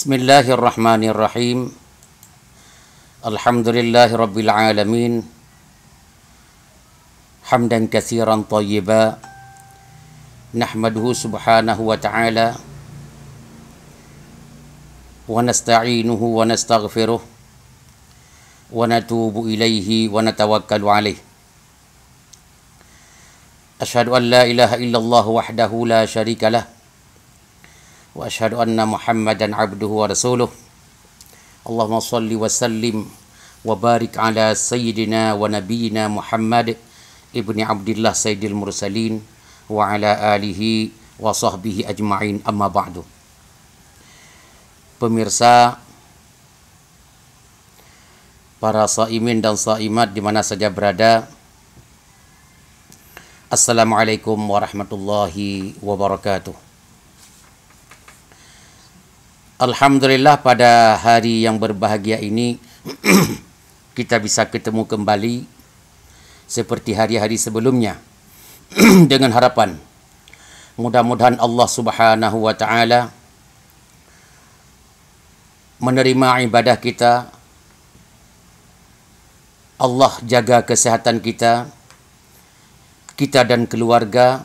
Bismillahirrahmanirrahim. Alhamdulillahi rabbil alamin. Hamdan katsiran thayyiba. Nahmaduhu subhanahu wa ta'ala. Wa nasta'inuhu wa nastaghfiruh. Wa natubu ilaihi wa natawakkalu alaih. Asyhadu an la ilaha illallah wahdahu la syarika lah. Wa asyhadu anna Muhammadan abduhu wa rasuluh. Allahumma salli wa sallim wa barik ala sayyidina wa nabiyyina Muhammad ibni Abdillah sayyidil mursalin wa ala alihi wa sahbihi ajma'in, amma ba'du. Pemirsa, para shaimin dan shaimat di mana saja berada, Assalamualaikum warahmatullahi wabarakatuh. Alhamdulillah, pada hari yang berbahagia ini kita bisa ketemu kembali seperti hari-hari sebelumnya dengan harapan mudah-mudahan Allah Subhanahu wa ta'ala menerima ibadah kita, Allah jaga kesehatan kita dan keluarga,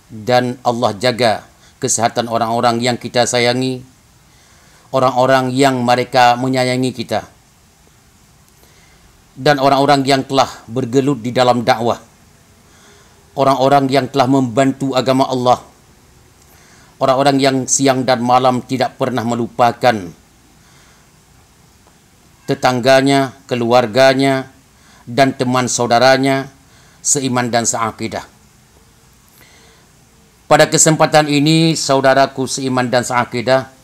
dan Allah jaga kesehatan orang-orang yang kita sayangi, orang-orang yang mereka menyayangi kita, dan orang-orang yang telah bergelut di dalam dakwah, orang-orang yang telah membantu agama Allah, orang-orang yang siang dan malam tidak pernah melupakan tetangganya, keluarganya, dan teman saudaranya seiman dan seakidah. Pada kesempatan ini, saudaraku seiman dan seakidah,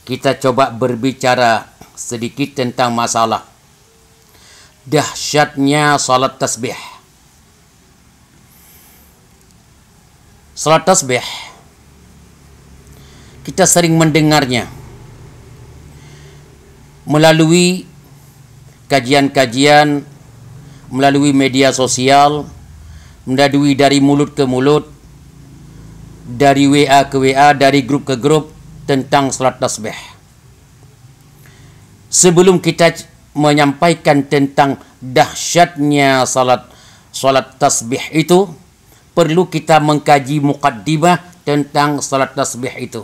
kita coba berbicara sedikit tentang masalah dahsyatnya salat tasbih. Salat tasbih, kita sering mendengarnya melalui kajian-kajian, melalui media sosial, melalui dari mulut ke mulut, dari WA ke WA, dari grup ke grup, tentang salat tasbih. Sebelum kita menyampaikan tentang dahsyatnya salat tasbih itu, perlu kita mengkaji muqaddimah tentang salat tasbih itu.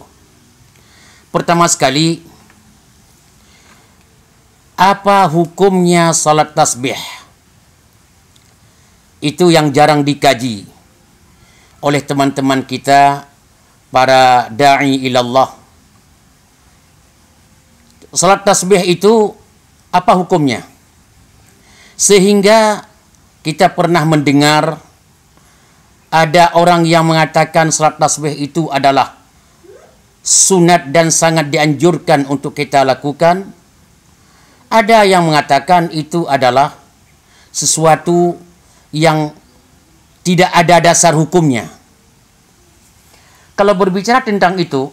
Pertama sekali, apa hukumnya salat tasbih? Itu yang jarang dikaji oleh teman-teman kita, para da'i ilallah. Salat tasbih itu apa hukumnya? Sehingga kita pernah mendengar ada orang yang mengatakan salat tasbih itu adalah sunat dan sangat dianjurkan untuk kita lakukan. Ada yang mengatakan itu adalah sesuatu yang tidak ada dasar hukumnya. Kalau berbicara tentang itu,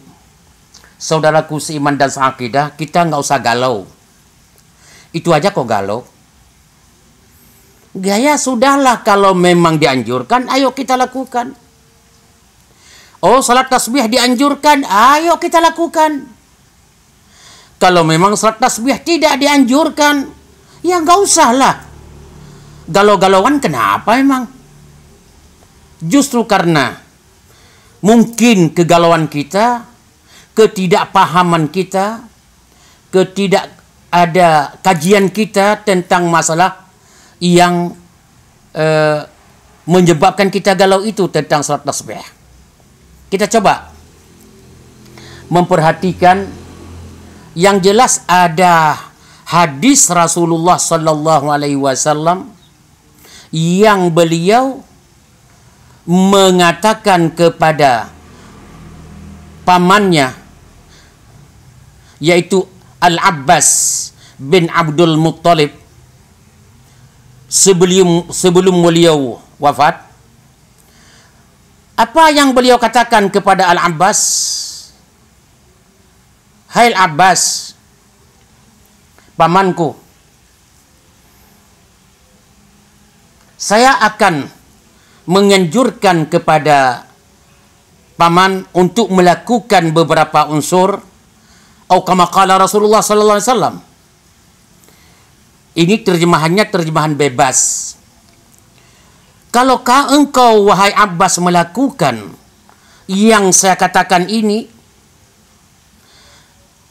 saudaraku seiman dan seakidah, kita nggak usah galau. Itu aja kok galau. Gaya sudahlah, kalau memang dianjurkan, ayo kita lakukan. Oh, salat tasbih dianjurkan, ayo kita lakukan. Kalau memang salat tasbih tidak dianjurkan, ya nggak usah lah. Galau-galauan kenapa emang? Justru karena mungkin kegalauan kita, ketidakpahaman kita, ketidak ada kajian kita tentang masalah yang menyebabkan kita galau itu tentang salat tasbih. Kita coba memperhatikan yang jelas. Ada hadis Rasulullah sallallahu alaihi wasallam yang beliau mengatakan kepada pamannya, yaitu Al-Abbas bin Abdul Muttalib, sebelum beliau wafat. Apa yang beliau katakan kepada Al-Abbas? Hai Abbas, pamanku, saya akan menganjurkan kepada paman untuk melakukan beberapa unsur Atau kama qala Rasulullah sallallahu alaihi wasallam. Ini terjemahannya terjemahan bebas. Kalau engkau wahai Abbas melakukan yang saya katakan ini,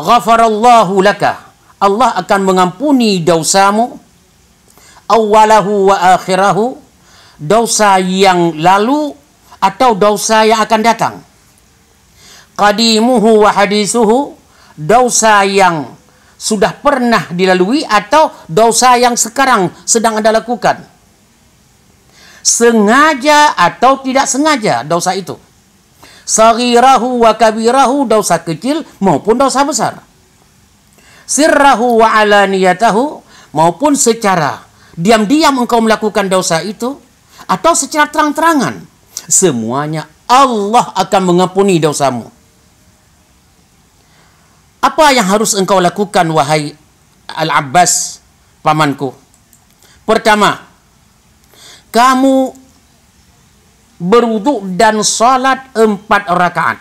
ghafarallahu laka, Allah akan mengampuni dosamu, awalahu wa akhirahu, dosa yang lalu atau dosa yang akan datang, qadimuhu wa hadisuhu, dosa yang sudah pernah dilalui atau dosa yang sekarang sedang Anda lakukan, sengaja atau tidak sengaja dosa itu, saghirahu wa kabirahu, dosa kecil maupun dosa besar, sirrahu wa alaniyatahu, maupun secara diam-diam engkau melakukan dosa itu atau secara terang-terangan, semuanya Allah akan mengampuni dosamu. Apa yang harus engkau lakukan wahai Al-Abbas pamanku? Pertama, kamu berwudu dan salat 4 rakaat.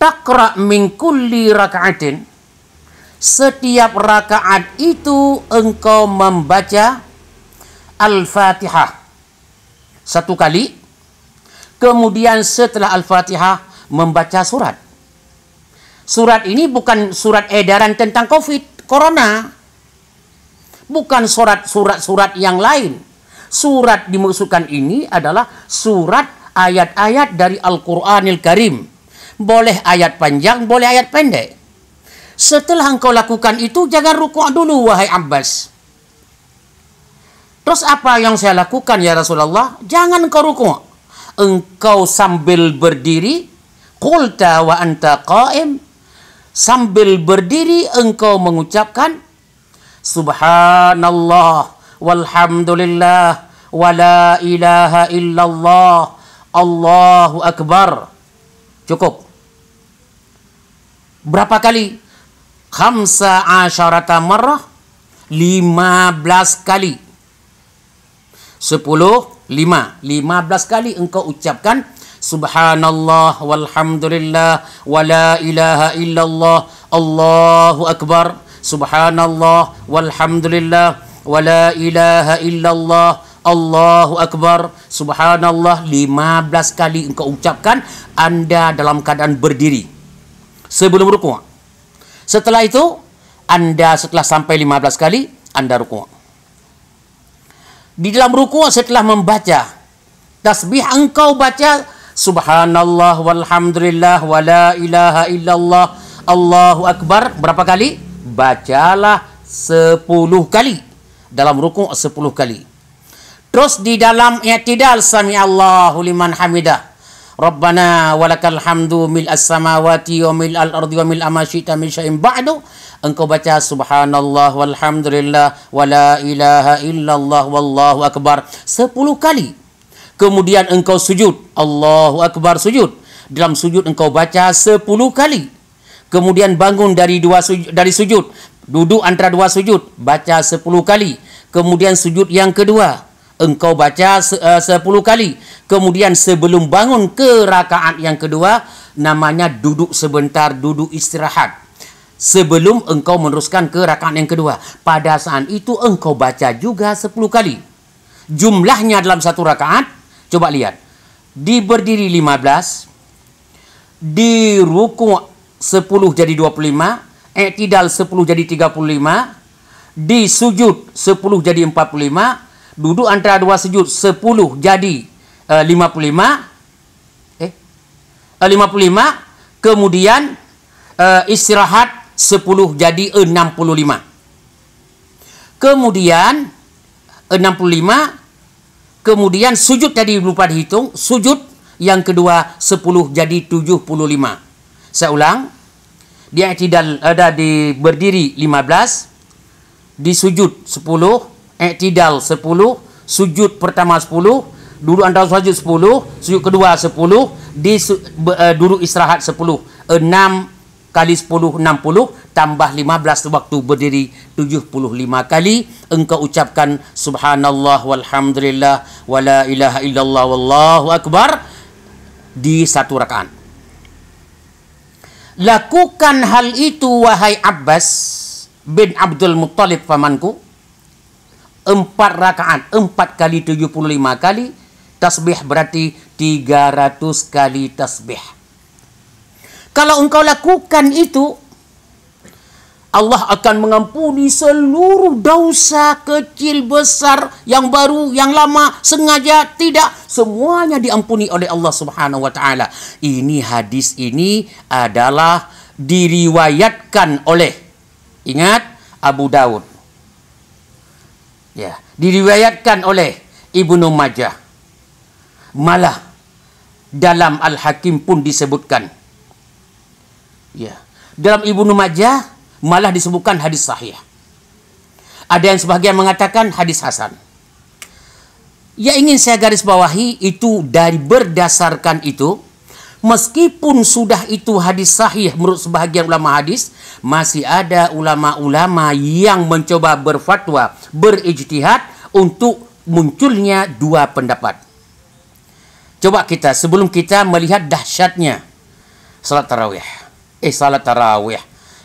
Taqra min kulli raka'atin, setiap rakaat itu engkau membaca Al-Fatihah 1 kali, kemudian setelah Al-Fatihah membaca surat. Surat ini bukan surat edaran tentang Corona. Bukan surat-surat yang lain. Surat dimaksudkan ini adalah surat ayat-ayat dari Al-Quranil Karim. Boleh ayat panjang, boleh ayat pendek. Setelah engkau lakukan itu, jangan rukuk dulu, wahai Abbas. Terus apa yang saya lakukan, ya Rasulullah? Jangan engkau rukuk. Engkau sambil berdiri, qulta wa anta qa'im, sambil berdiri engkau mengucapkan Subhanallah walhamdulillah wa la ilaha illallah Allahu akbar. Cukup. Berapa kali? 15 marrah, 15 kali. 10, 5. 15 kali engkau ucapkan Subhanallah walhamdulillah wa la ilaha illallah Allahu akbar. Subhanallah walhamdulillah wa la ilaha illallah Allahu akbar. Subhanallah 15 kali engkau ucapkan Anda dalam keadaan berdiri sebelum rukuk. Setelah itu Anda setelah sampai 15 kali Anda rukuk. Di dalam rukuk setelah membaca tasbih engkau baca Subhanallah walhamdulillah wa la ilaha illallah Allahu akbar. Berapa kali? Bacalah 10 kali. Dalam rukuk 10 kali. Terus di dalam i'tidal sami'allahu liman hamidah. Rabbana walakal hamdu mil'as samawati wa mil'al ardi wa mil'a ma syi'ta min syai'in ba'du. Engkau baca Subhanallah walhamdulillah wa la ilaha illallah wallahu akbar 10 kali. Kemudian engkau sujud, Allahu akbar sujud. Dalam sujud engkau baca 10 kali. Kemudian bangun dari sujud, duduk antara 2 sujud, baca 10 kali. Kemudian sujud yang kedua, engkau baca 10 kali. Kemudian sebelum bangun ke rakaat yang kedua, namanya duduk sebentar, duduk istirahat. Sebelum engkau meneruskan ke rakaat yang kedua. Pada saat itu engkau baca juga 10 kali. Jumlahnya dalam satu rakaat, coba lihat. Di berdiri 15, di rukuk 10 jadi 25, i'tidal 10 jadi 35, di sujud 10 jadi 45, duduk antara 2 sujud 10 jadi 55, kemudian istirahat 10 jadi 65. Kemudian 65, kemudian sujud tadi lupa dihitung, sujud yang kedua 10 jadi 75. Saya ulang, di i'tidal ada di berdiri 15, di sujud 10, i'tidal 10, sujud pertama 10, duduk antara sujud 10, sujud kedua 10, duduk istirahat 10. 6 kali 10 60, tambah 15 waktu berdiri 75 kali engkau ucapkan Subhanallah walhamdulillah wa la ilaha illallah wallahu akbar di satu rakaat. Lakukan hal itu wahai Abbas bin Abdul Muttalib pamanku. 4 rakaat, 4 kali 75 kali. Tasbih berarti 300 kali tasbih. Kalau engkau lakukan itu, Allah akan mengampuni seluruh dosa kecil, besar, yang baru, yang lama, sengaja, tidak. Semuanya diampuni oleh Allah Subhanahu wa Ta'ala. Ini hadis ini adalah diriwayatkan oleh, ingat, Abu Daud. Ya, diriwayatkan oleh Ibnu Majah. Malah dalam Al-Hakim pun disebutkan. Ya, dalam Ibnu Majah malah disebutkan hadis sahih. Ada yang sebagian mengatakan hadis hasan. Ya, ingin saya garis bawahi itu dari berdasarkan itu, meskipun sudah itu hadis sahih menurut sebahagian ulama hadis, masih ada ulama-ulama yang mencoba berfatwa, berijtihad untuk munculnya 2 pendapat. Coba kita, sebelum kita melihat dahsyatnya salat tarawih. Salat tarawih.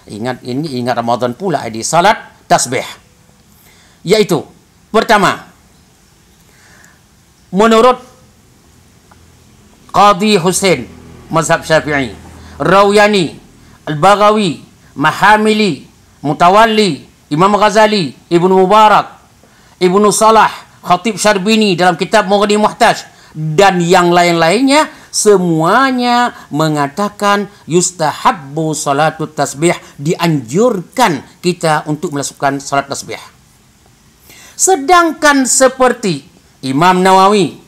Ingat Ramadan pula di salat tasbih. Yaitu, pertama, menurut Qadhi Husain, mazhab Syafi'i, Rawyani, Al-Baghawi, Mahamili, Mutawalli, Imam Ghazali, Ibnu Mubarak, Ibnu Salah, Khatib Syarbini dalam kitab Mughni Muhtaj, dan yang lain-lainnya, semuanya mengatakan yustahabbu salatut tasbih, dianjurkan kita untuk melakukan salat tasbih. Sedangkan seperti Imam Nawawi,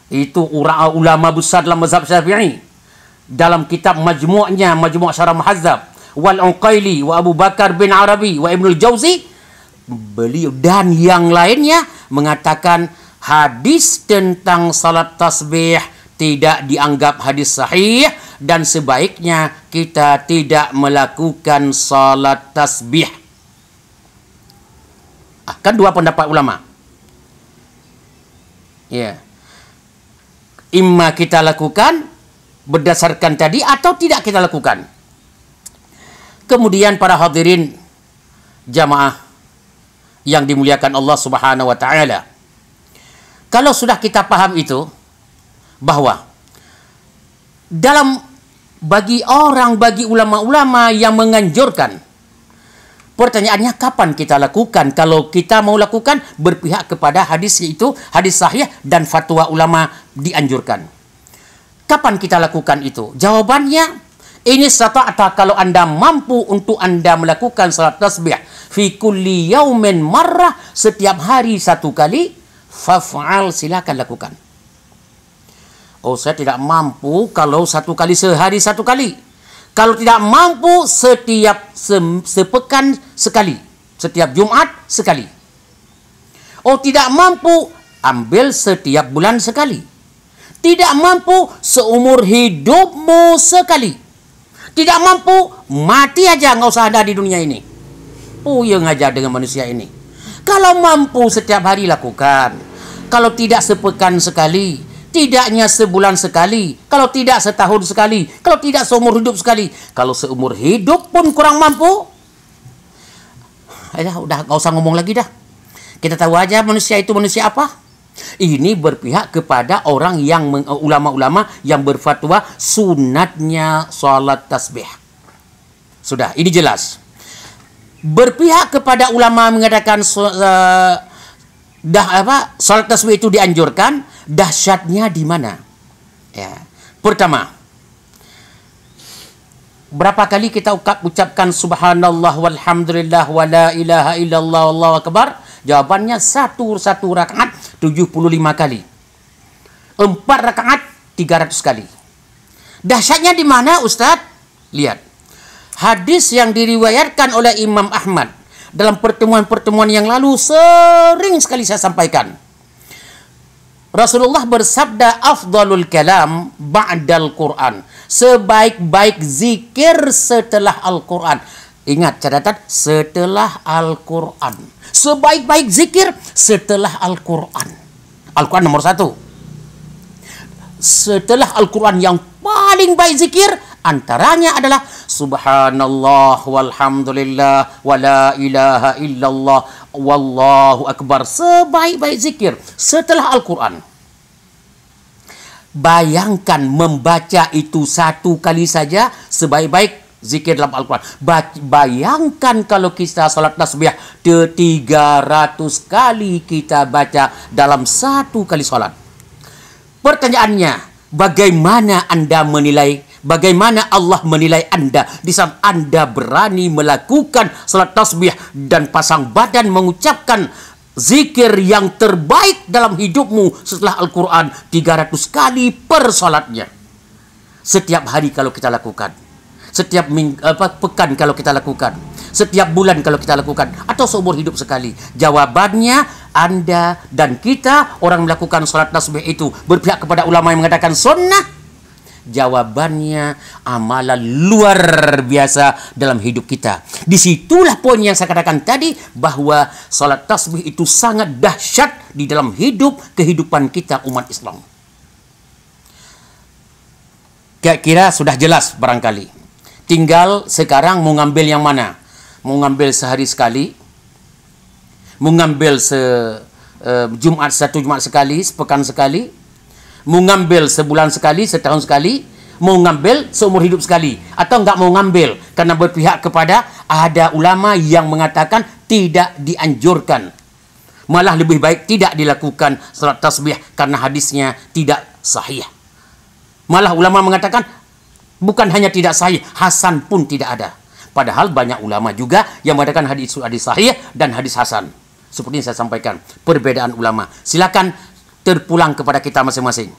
itu ulama besar dalam mazhab Syafi'i, dalam kitab majmu'nya, Majmu' Syarah Muhazzab, wal Uqaili wa Abu Bakar bin Arabi wa Ibnul Jauzi, beliau dan yang lainnya mengatakan hadis tentang salat tasbih tidak dianggap hadis sahih dan sebaiknya kita tidak melakukan salat tasbih. Kan 2 pendapat ulama. Ya. Imma kita lakukan berdasarkan tadi atau tidak kita lakukan. Kemudian para hadirin jamaah yang dimuliakan Allah Subhanahu wa Ta'ala, kalau sudah kita paham itu, bahwa dalam bagi ulama-ulama yang menganjurkan, pertanyaannya kapan kita lakukan? Kalau kita mau lakukan, berpihak kepada hadis itu, hadis sahih dan fatwa ulama dianjurkan. Kapan kita lakukan itu? Jawabannya, ini sata'ata, kalau Anda mampu untuk Anda melakukan salat tasbih fi kulli yaumin marrah, setiap hari 1 kali, faf'al, silakan lakukan. Oh, saya tidak mampu kalau 1 kali sehari 1 kali. Kalau tidak mampu setiap sepekan sekali, setiap Jumat sekali. Oh, tidak mampu, ambil setiap bulan sekali. Tidak mampu, seumur hidupmu sekali. Tidak mampu, mati aja, nggak usah ada di dunia ini. Puyeng aja dengan manusia ini. Kalau mampu setiap hari lakukan. Kalau tidak sepekan sekali, tidaknya sebulan sekali, kalau tidak setahun sekali, kalau tidak seumur hidup sekali. Kalau seumur hidup pun kurang mampu, udah nggak usah ngomong lagi dah. Kita tahu aja manusia itu manusia apa. Ini berpihak kepada orang yang ulama-ulama yang berfatwa sunatnya salat tasbih. Sudah, ini jelas. Berpihak kepada ulama mengatakan salat tasbih itu dianjurkan. Dahsyatnya di mana? Ya. Pertama, berapa kali kita ucapkan subhanallah walhamdulillah wa la ilaha illallah wallahu akbar? Jawabannya satu rakaat 75 kali. 4 rakaat 300 kali. Dahsyatnya di mana, Ustaz? Lihat. Hadis yang diriwayatkan oleh Imam Ahmad dalam pertemuan-pertemuan yang lalu sering sekali saya sampaikan. Rasulullah bersabda, afdalul kalam ba'dal Quran. Sebaik-baik zikir setelah Al-Quran. Ingat catatan, setelah Al-Quran. Sebaik-baik zikir setelah Al-Quran. Al-Quran nomor 1. Setelah Al-Quran yang paling baik zikir Antaranya adalah subhanallah walhamdulillah wala ilaha illallah wallahu akbar, sebaik-baik zikir setelah Al-Quran. Bayangkan membaca itu satu kali saja sebaik-baik zikir dalam Al-Quran. Bayangkan kalau kita salat tasbih 300 kali kita baca dalam satu kali salat. Pertanyaannya, bagaimana Anda menilai, bagaimana Allah menilai Anda di saat Anda berani melakukan salat tasbih dan pasang badan mengucapkan zikir yang terbaik dalam hidupmu setelah Al-Quran 300 kali per salatnya. Setiap hari kalau kita lakukan, setiap pekan kalau kita lakukan, setiap bulan kalau kita lakukan, atau seumur hidup sekali. Jawabannya, Anda dan kita orang melakukan salat tasbih itu berpihak kepada ulama yang mengatakan sunnah. Jawabannya amalan luar biasa dalam hidup kita. Disitulah poin yang saya katakan tadi, bahwa salat tasbih itu sangat dahsyat di dalam kehidupan kita umat Islam. Kira-kira sudah jelas barangkali. Tinggal sekarang mau ngambil yang mana? Mau ngambil sehari sekali? Mau ngambil satu Jumat sekali, sepekan sekali? Mau ngambil sebulan sekali, setahun sekali? Mau ngambil seumur hidup sekali? Atau enggak mau ngambil karena berpihak kepada ada ulama yang mengatakan tidak dianjurkan, malah lebih baik tidak dilakukan salat tasbih karena hadisnya tidak sahih. Malah ulama mengatakan bukan hanya tidak sahih, hasan pun tidak ada. Padahal banyak ulama juga yang mengatakan hadis sahih dan hadis hasan. Seperti yang saya sampaikan, perbedaan ulama. Silakan terpulang kepada kita masing-masing.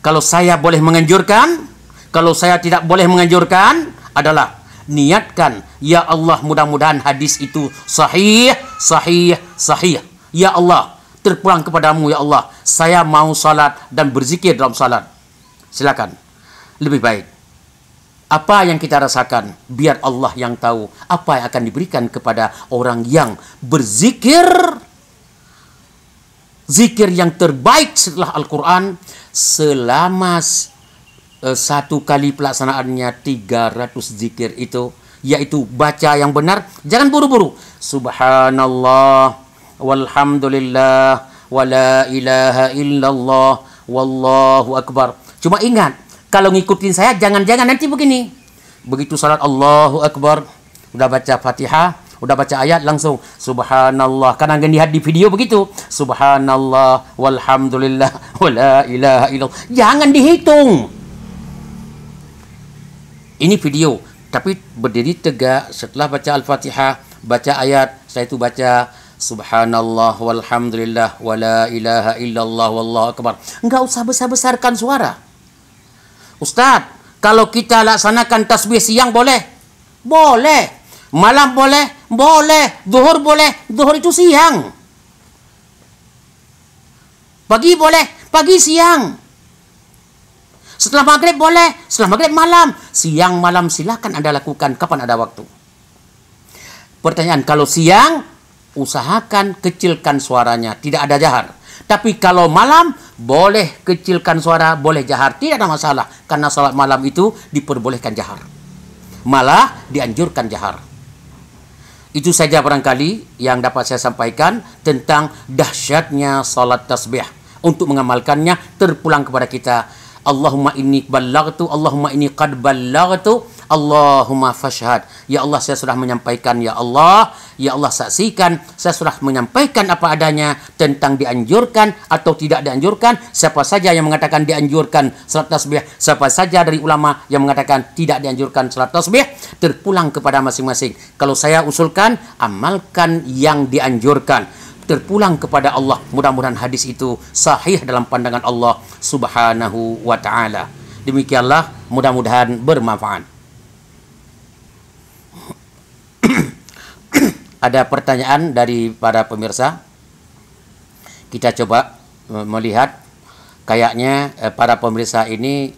Kalau saya boleh menganjurkan, kalau saya tidak boleh menganjurkan adalah niatkan, ya Allah, mudah-mudahan hadis itu sahih, sahih, sahih. Ya Allah, terpulang kepadamu, ya Allah, saya mau salat dan berzikir dalam salat. Silakan. Lebih baik apa yang kita rasakan, biar Allah yang tahu apa yang akan diberikan kepada orang yang berzikir. Zikir yang terbaik setelah Al-Quran selama satu kali pelaksanaannya 300 zikir itu, yaitu baca yang benar, jangan buru-buru. Subhanallah walhamdulillah wala ilaha illallah wallahu akbar. Cuma ingat, kalau ngikutin saya jangan-jangan nanti begini. Begitu salat Allahu akbar, udah baca Fatihah, udah baca ayat langsung subhanallah. Karena lihat di video begitu, subhanallah walhamdulillah wala ilaha illallah. Jangan dihitung. Ini video, tapi berdiri tegak setelah baca Al-Fatihah, baca ayat, saya itu baca subhanallah walhamdulillah wala ilaha illallah wallahu akbar. Enggak usah besar-besarkan suara. Ustaz, kalau kita laksanakan tasbih siang boleh? Boleh. Malam boleh? Boleh. Zuhur boleh? Zuhur itu siang. Pagi boleh? Pagi siang. Setelah maghrib boleh? Setelah maghrib malam. Siang malam silakan Anda lakukan kapan ada waktu. Pertanyaan, kalau siang usahakan kecilkan suaranya, tidak ada jahar. Tapi kalau malam boleh kecilkan suara, boleh jahar, tidak ada masalah. Karena salat malam itu diperbolehkan jahar, malah dianjurkan jahar. Itu saja barangkali yang dapat saya sampaikan tentang dahsyatnya salat tasbih. Untuk mengamalkannya, terpulang kepada kita. Allahumma inni ballaghtu, Allahumma inni qad ballaghtu, Allahumma fashhad. Ya Allah, saya sudah menyampaikan, ya Allah saksikan, saya sudah menyampaikan apa adanya tentang dianjurkan atau tidak dianjurkan. Siapa saja yang mengatakan dianjurkan salat tasbih, siapa saja dari ulama yang mengatakan tidak dianjurkan salat tasbih, terpulang kepada masing-masing. Kalau saya usulkan, amalkan yang dianjurkan. Terpulang kepada Allah. Mudah-mudahan hadis itu sahih dalam pandangan Allah Subhanahu wa ta'ala. Demikianlah, mudah-mudahan bermanfaat. Ada pertanyaan dari para pemirsa? Kita coba melihat. Kayaknya para pemirsa ini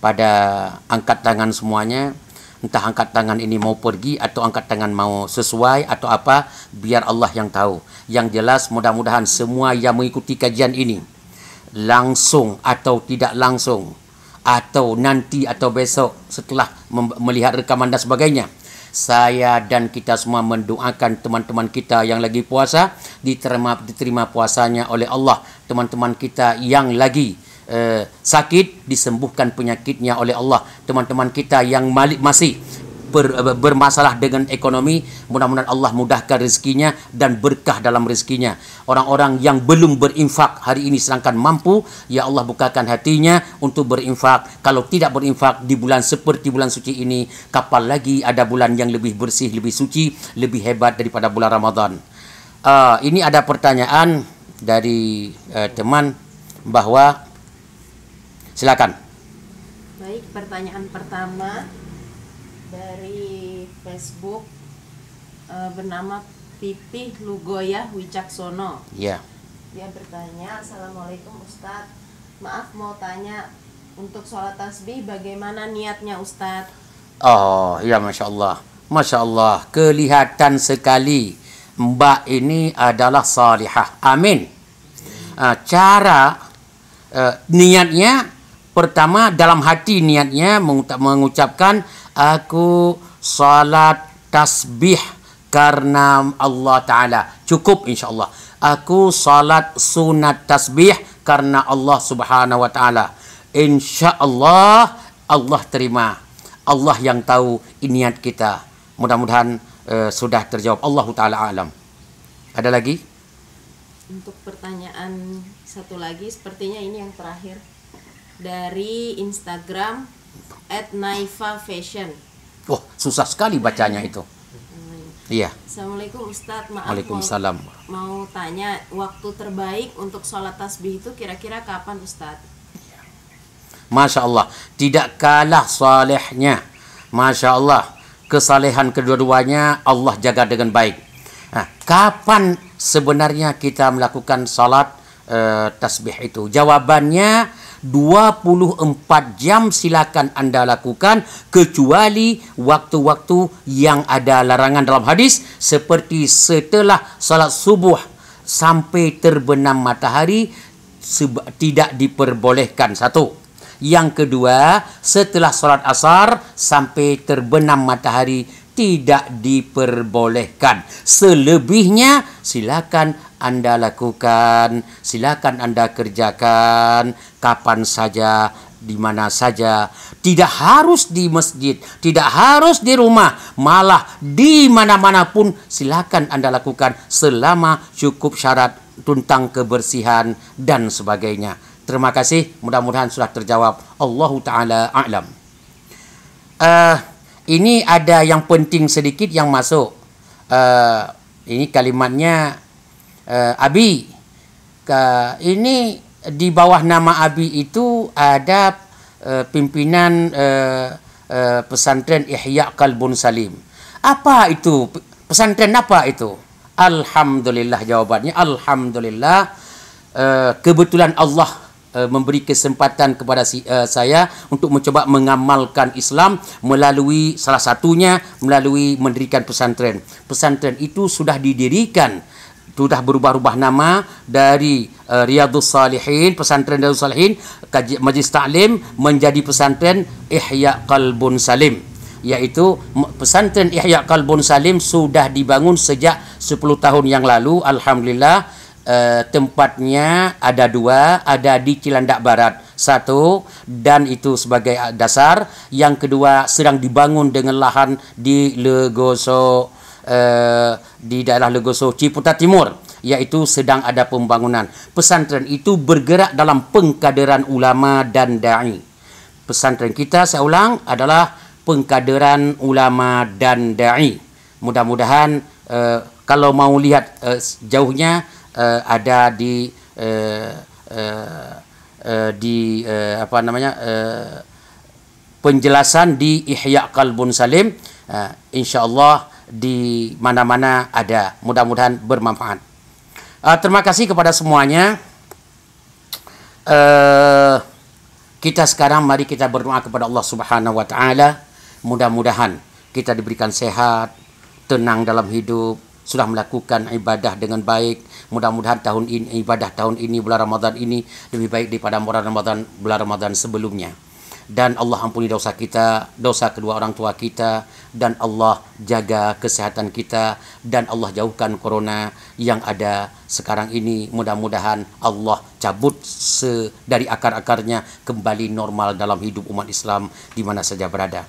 pada angkat tangan semuanya. Entah angkat tangan ini mau pergi atau angkat tangan mau sesuai atau apa, biar Allah yang tahu. Yang jelas mudah-mudahan semua yang mengikuti kajian ini, langsung atau tidak langsung, atau nanti atau besok setelah melihat rekaman dan sebagainya. Saya dan kita semua mendoakan teman-teman kita yang lagi puasa diterima puasanya oleh Allah. Teman-teman kita yang lagi sakit disembuhkan penyakitnya oleh Allah. Teman-teman kita yang masih bermasalah dengan ekonomi, mudah-mudahan Allah mudahkan rezekinya dan berkah dalam rezekinya. Orang-orang yang belum berinfak hari ini sedangkan mampu, ya Allah bukakan hatinya untuk berinfak. Kalau tidak berinfak di bulan seperti bulan suci ini, kapan lagi ada bulan yang lebih bersih, lebih suci, lebih hebat daripada bulan Ramadan. Ini ada pertanyaan dari teman bahwa, silakan. Baik, pertanyaan pertama dari Facebook bernama Pipih Lugoyah Wicaksono. Ya. Dia bertanya, Assalamualaikum Ustadz, maaf mau tanya, untuk sholat tasbih bagaimana niatnya Ustadz? Oh ya, Masya Allah, Masya Allah, kelihatan sekali Mbak ini adalah salihah. Amin. Cara niatnya, pertama dalam hati niatnya mengucapkan aku salat tasbih karena Allah Ta'ala. Cukup insyaAllah. Aku salat sunat tasbih karena Allah Subhanahu Wa Ta'ala. InsyaAllah Allah terima. Allah yang tahu niat kita. Mudah-mudahan sudah terjawab. Allah Ta'ala alam. Ada lagi? Untuk pertanyaan satu lagi, sepertinya ini yang terakhir, dari Instagram @naifafashion. Wah, susah sekali bacanya itu. Iya. Assalamualaikum Ustadz, maaf Waalaikumsalam. mau tanya, waktu terbaik untuk sholat tasbih itu kira-kira kapan Ustadz? Masya Allah, tidak kalah salehnya. Masya Allah, kesalehan kedua-duanya Allah jaga dengan baik. Nah, kapan sebenarnya kita melakukan salat tasbih itu? Jawabannya 24 jam silakan Anda lakukan, kecuali waktu-waktu yang ada larangan dalam hadis, seperti setelah salat subuh sampai terbenam matahari tidak diperbolehkan. Satu. Yang kedua, setelah salat asar sampai terbenam matahari tidak diperbolehkan. Selebihnya silakan Anda lakukan, silakan Anda kerjakan kapan saja, di mana saja. Tidak harus di masjid, tidak harus di rumah, malah di mana-mana pun silakan Anda lakukan selama cukup syarat tentang kebersihan dan sebagainya. Terima kasih, mudah-mudahan sudah terjawab. Allahu Ta'ala a'lam. Ini ada yang penting sedikit yang masuk. Ini kalimatnya Abi. Ini di bawah nama Abi itu ada pimpinan pesantren Ihya Qalbun Salim. Apa itu? Pesantren apa itu? Alhamdulillah jawabannya. Alhamdulillah. Kebetulan Allah memberi kesempatan kepada saya untuk mencoba mengamalkan Islam melalui salah satunya melalui mendirikan pesantren. Pesantren itu sudah didirikan, sudah berubah-ubah nama dari Riyadhus Salihin, pesantren Riyadhus Salihin, Majlis Ta'lim menjadi pesantren Ihya Qalbun Salim. Yaitu pesantren Ihya Qalbun Salim sudah dibangun sejak 10 tahun yang lalu. Alhamdulillah. Tempatnya ada dua, ada di Cilandak Barat satu, dan itu sebagai dasar. Yang kedua sedang dibangun dengan lahan di Legoso, di daerah Legoso Ciputat Timur, yaitu sedang ada pembangunan. Pesantren itu bergerak dalam pengkaderan ulama dan da'i. Pesantren kita, saya ulang, adalah pengkaderan ulama dan da'i. Mudah-mudahan kalau mau lihat jauhnya, ada di penjelasan di Ihya Qalbun Salim. InsyaAllah di mana-mana ada. Mudah-mudahan bermanfaat. Terima kasih kepada semuanya. Kita sekarang mari kita berdoa kepada Allah Subhanahu Wa Ta'ala. Mudah-mudahan kita diberikan sehat, tenang dalam hidup, sudah melakukan ibadah dengan baik. Mudah-mudahan tahun ini, ibadah tahun ini, bulan Ramadan ini lebih baik daripada bulan Ramadan sebelumnya. Dan Allah ampuni dosa kita, dosa kedua orang tua kita, dan Allah jaga kesehatan kita, dan Allah jauhkan corona yang ada sekarang ini. Mudah-mudahan Allah cabut dari akar-akarnya, kembali normal dalam hidup umat Islam di mana saja berada.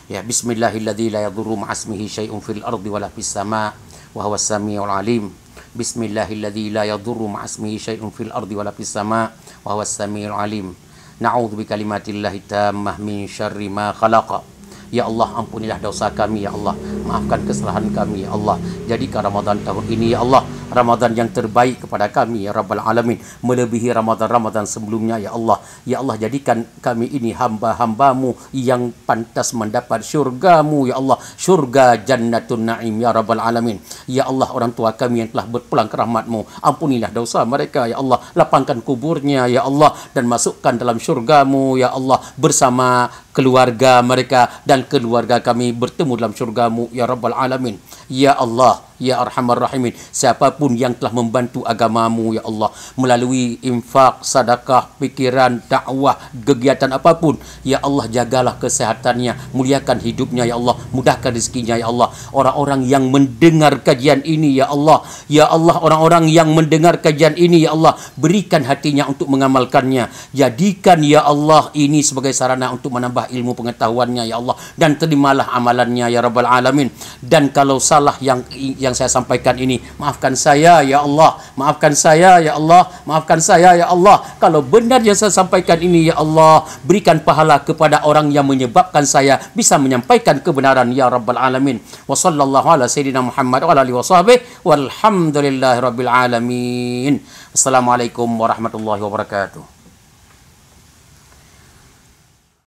Ya, bismillahilladzi la yadurru ma'asmihi syai'un fil ardi wala fis sama' wa huwas samiul alim. Bismillahilladzi la yadurru ma'asmihi syai'un fil ardi wala fis sama' wa huwas samiul alim. Na'udzu bikalimatillahi tammah min syarri ma khalaqa. Ya Allah, ampunilah dosa kami ya Allah, maafkan kesalahan kami ya Allah. Jadikan Ramadan tahun ini ya Allah Ramadan yang terbaik kepada kami ya Rabbal Alamin, melebihi Ramadan-Ramadan sebelumnya ya Allah. Ya Allah, jadikan kami ini hamba-hambamu yang pantas mendapat syurgamu ya Allah, syurga Jannatun Naim ya Rabbal Alamin. Ya Allah, orang tua kami yang telah berpulang ke rahmatmu, ampunilah dosa mereka ya Allah, lapangkan kuburnya ya Allah, dan masukkan dalam syurgamu ya Allah bersama keluarga mereka, dan keluarga kami bertemu dalam syurgamu ya Rabbal Alamin. Ya Allah, ya Arhamar Rahimin, siapapun yang telah membantu agamamu ya Allah melalui infak, sedekah, pikiran, dakwah, kegiatan apapun ya Allah, jagalah kesehatannya, muliakan hidupnya ya Allah, mudahkan rezekinya ya Allah. Orang-orang yang mendengar kajian ini ya Allah, ya Allah, orang-orang yang mendengar kajian ini ya Allah, berikan hatinya untuk mengamalkannya. Jadikan ya Allah ini sebagai sarana untuk menambah ilmu pengetahuannya ya Allah, dan terimalah amalannya ya Rabbal Alamin. Dan kalau salah yang saya sampaikan ini, maafkan saya ya Allah, maafkan saya ya Allah, maafkan saya ya Allah. Kalau benar yang saya sampaikan ini ya Allah, berikan pahala kepada orang yang menyebabkan saya bisa menyampaikan kebenaran ya Rabbal Alamin. Wa sallallahu ala sayyidina Muhammad wa ala alihi wa sahbihi walhamdulillahi rabbil alamin. Assalamualaikum warahmatullahi wabarakatuh.